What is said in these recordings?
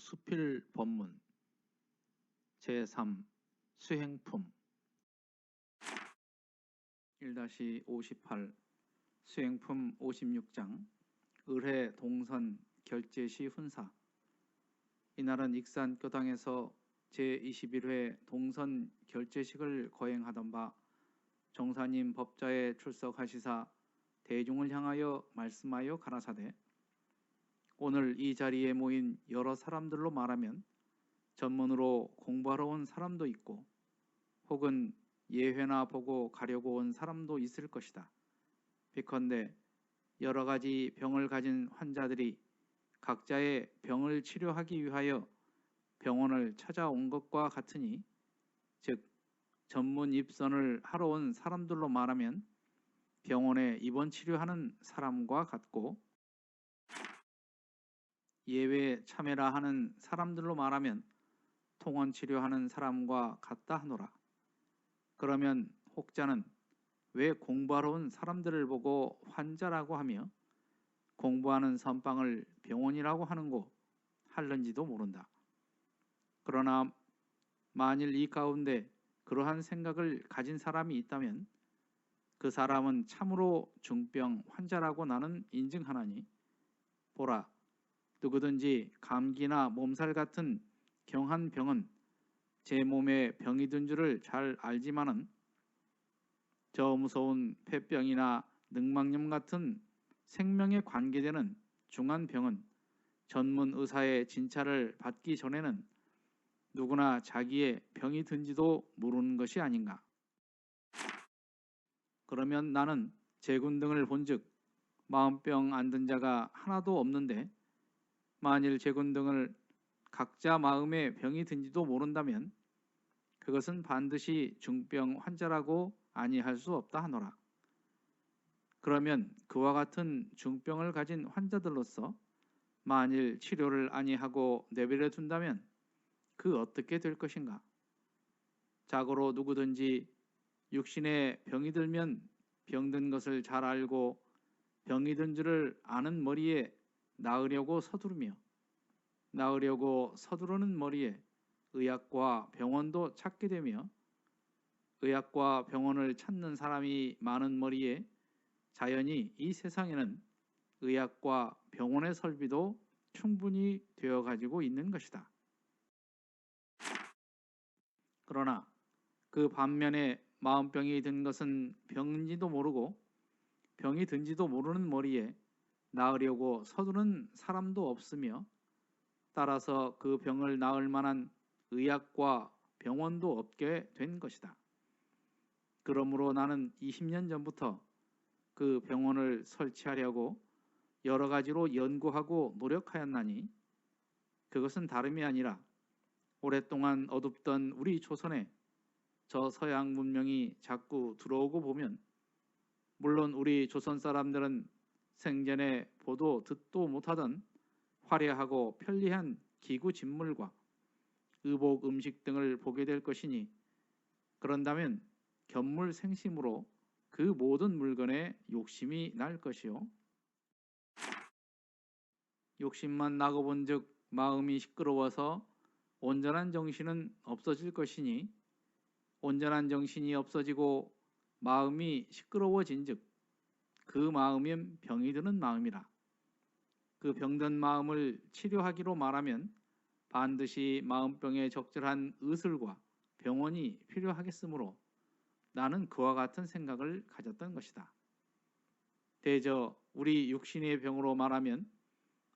수필 법문 제3 수행품 1-58 수행품 56장 을해 동선 결제시 훈사. 이날은 익산 교당에서 제21회 동선 결제식을 거행하던 바 정사님 법자에 출석하시사 대중을 향하여 말씀하여 가라사대, 오늘 이 자리에 모인 여러 사람들로 말하면 전문으로 공부하러 온 사람도 있고 혹은 예회나 보고 가려고 온 사람도 있을 것이다. 비컨대 여러 가지 병을 가진 환자들이 각자의 병을 치료하기 위하여 병원을 찾아온 것과 같으니, 즉 전문 입선을 하러 온 사람들로 말하면 병원에 입원 치료하는 사람과 같고, 예외 참여라 하는 사람들로 말하면 통원 치료하는 사람과 같다 하노라. 그러면 혹자는 왜 공부하러 온 사람들을 보고 환자라고 하며 공부하는 선방을 병원이라고 하는고 할는지도 모른다. 그러나 만일 이 가운데 그러한 생각을 가진 사람이 있다면 그 사람은 참으로 중병 환자라고 나는 인증하나니, 보라, 누구든지 감기나 몸살 같은 경한 병은 제 몸에 병이 든 줄을 잘 알지만은 저 무서운 폐병이나 늑막염 같은 생명에 관계되는 중한 병은 전문 의사의 진찰을 받기 전에는 누구나 자기의 병이 든지도 모르는 것이 아닌가. 그러면 나는 제군등을 본즉 마음병 안 든 자가 하나도 없는데, 만일 제군등을 각자 마음에 병이 든지도 모른다면 그것은 반드시 중병 환자라고 아니할 수 없다 하노라. 그러면 그와 같은 중병을 가진 환자들로서 만일 치료를 아니하고 내버려 둔다면 그 어떻게 될 것인가. 자고로 누구든지 육신에 병이 들면 병든 것을 잘 알고 병이 든 줄을 아는 머리에 나으려고 서두르며, 나으려고 서두르는 머리에 의학과 병원도 찾게 되며, 의학과 병원을 찾는 사람이 많은 머리에 자연히 이 세상에는 의학과 병원의 설비도 충분히 되어 가지고 있는 것이다. 그러나 그 반면에 마음병이 든 것은 병인지도 모르고 병이 든지도 모르는 머리에 나으려고 서두르는 사람도 없으며, 따라서 그 병을 나을 만한 의학과 병원도 없게 된 것이다. 그러므로 나는 20년 전부터 그 병원을 설치하려고 여러 가지로 연구하고 노력하였나니, 그것은 다름이 아니라 오랫동안 어둡던 우리 조선에 저 서양 문명이 자꾸 들어오고 보면, 물론 우리 조선 사람들은 생전에 보도 듣도 못하던 화려하고 편리한 기구 진물과 의복 음식 등을 보게 될 것이니, 그런다면 견물생심으로 그 모든 물건에 욕심이 날 것이요, 욕심만 나고 본즉 마음이 시끄러워서 온전한 정신은 없어질 것이니, 온전한 정신이 없어지고 마음이 시끄러워진즉 그 마음은 병이 드는 마음이라. 그 병든 마음을 치료하기로 말하면 반드시 마음병에 적절한 의술과 병원이 필요하겠으므로 나는 그와 같은 생각을 가졌던 것이다. 대저 우리 육신의 병으로 말하면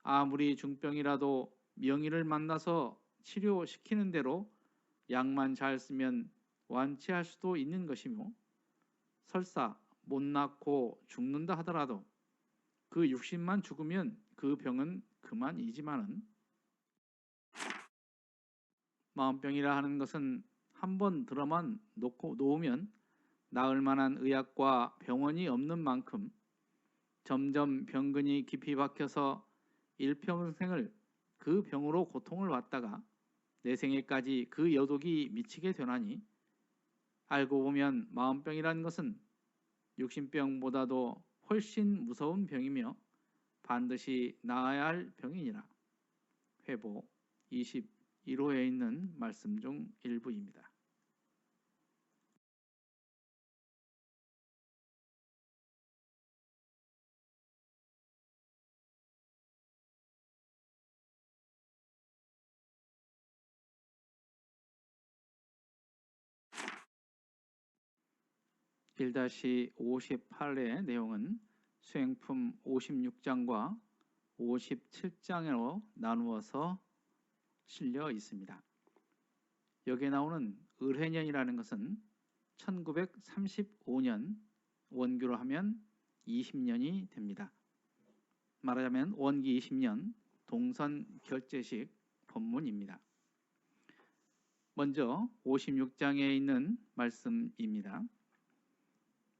아무리 중병이라도 명의를 만나서 치료시키는 대로 약만 잘 쓰면 완치할 수도 있는 것이며, 설사 못 낫고 죽는다 하더라도 그 육신만 죽으면 그 병은 그만이지만은, 마음병이라 하는 것은 한번 들어만 놓으면 나을 만한 의학과 병원이 없는 만큼 점점 병근이 깊이 박혀서 일평생을 그 병으로 고통을 받다가 내 생에까지 그 여독이 미치게 되나니, 알고 보면 마음병이라는 것은 육신병보다도 훨씬 무서운 병이며 반드시 나아야 할 병이니라. 회보 21호에 있는 말씀 중 일부입니다. (1-58의) 내용은 수행품 56장과 57장으로 나누어서 실려 있습니다. 여기에 나오는 을해년이라는 것은 1935년, 원규로 하면 20년이 됩니다. 말하자면 원기 20년 동선 결제식 법문입니다. 먼저 56장에 있는 말씀입니다.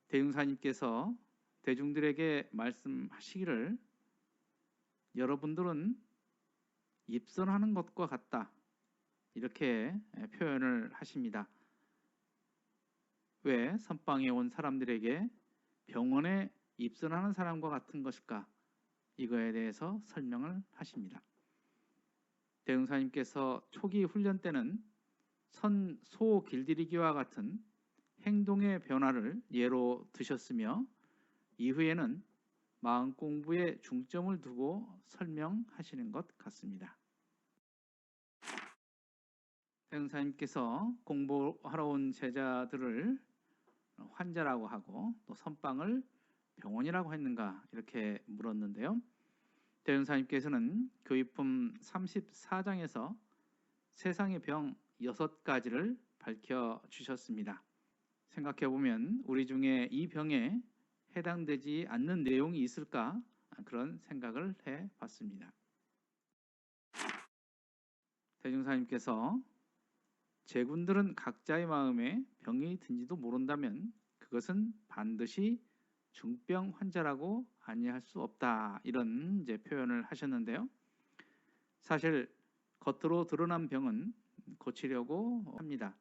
대흥사님께서 대중들에게 말씀하시기를 여러분들은 입선하는 것과 같다, 이렇게 표현을 하십니다. 왜 선방에 온 사람들에게 병원에 입선하는 사람과 같은 것일까? 이거에 대해서 설명을 하십니다. 대흥사님께서 초기 훈련 때는 소 길들이기와 같은 행동의 변화를 예로 드셨으며 이후에는 마음 공부에 중점을 두고 설명하시는 것 같습니다. 대흥사님께서 공부하러 온 제자들을 환자라고 하고 또 선방을 병원이라고 했는가 이렇게 물었는데요. 대흥사님께서는 교의품 34장에서 세상의 병 6가지를 밝혀주셨습니다. 생각해보면 우리 중에 이 병에 해당되지 않는 내용이 있을까, 그런 생각을 해봤습니다. 대중사님께서 제군들은 각자의 마음에 병이 든지도 모른다면 그것은 반드시 중병 환자라고 아니할 수 없다, 이런 이제 표현을 하셨는데요. 사실 겉으로 드러난 병은 고치려고 합니다.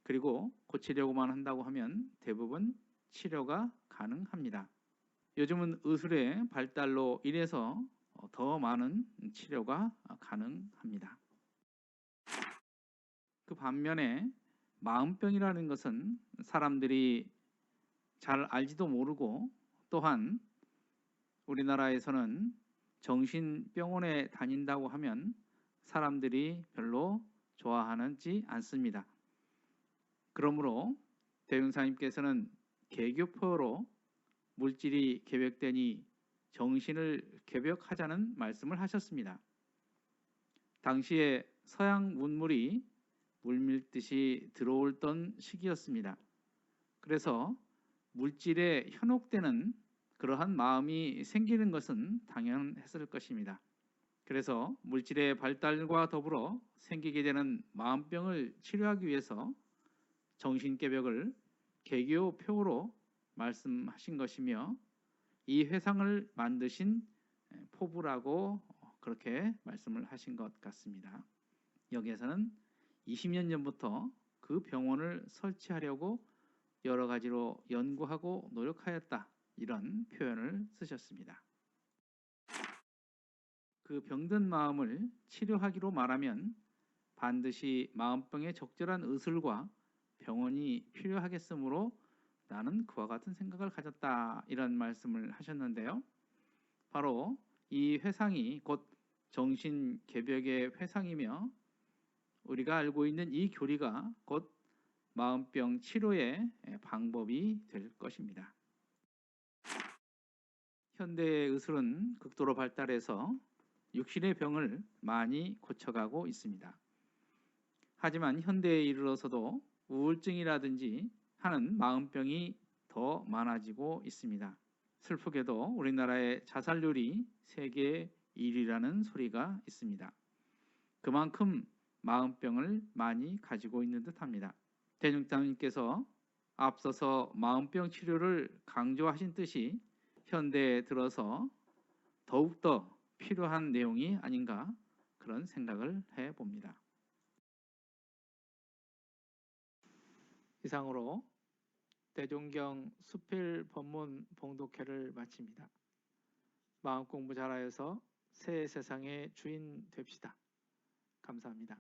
그리고 고치려고만 한다고 하면 대부분 치료가 가능합니다. 요즘은 의술의 발달로 인해서 더 많은 치료가 가능합니다. 그 반면에 마음병이라는 것은 사람들이 잘 알지도 모르고, 또한 우리나라에서는 정신병원에 다닌다고 하면 사람들이 별로 좋아하지 않습니다. 그러므로 대흥사님께서는 개교포로 물질이 개벽되니 정신을 개벽하자는 말씀을 하셨습니다. 당시에 서양 문물이 물밀듯이 들어올던 시기였습니다. 그래서 물질에 현혹되는 그러한 마음이 생기는 것은 당연했을 것입니다. 그래서 물질의 발달과 더불어 생기게 되는 마음병을 치료하기 위해서 정신개벽을 개교표로 말씀하신 것이며 이 회상을 만드신 포부라고 그렇게 말씀을 하신 것 같습니다. 여기에서는 20년 전부터 그 병원을 설치하려고 여러 가지로 연구하고 노력하였다, 이런 표현을 쓰셨습니다. 그 병든 마음을 치료하기로 말하면 반드시 마음병에 적절한 의술과 병원이 필요하겠으므로 나는 그와 같은 생각을 가졌다, 이런 말씀을 하셨는데요. 바로 이 회상이 곧 정신개벽의 회상이며 우리가 알고 있는 이 교리가 곧 마음병 치료의 방법이 될 것입니다. 현대의 의술은 극도로 발달해서 육신의 병을 많이 고쳐가고 있습니다. 하지만 현대에 이르러서도 우울증이라든지 하는 마음병이 더 많아지고 있습니다. 슬프게도 우리나라의 자살률이 세계 1위라는 소리가 있습니다. 그만큼 마음병을 많이 가지고 있는 듯합니다. 대중장님께서 앞서서 마음병 치료를 강조하신 뜻이 현대에 들어서 더욱더 필요한 내용이 아닌가, 그런 생각을 해봅니다. 이상으로 대종경 수필 법문 봉독회를 마칩니다. 마음 공부 잘하여서 새 세상의 주인 됩시다. 감사합니다.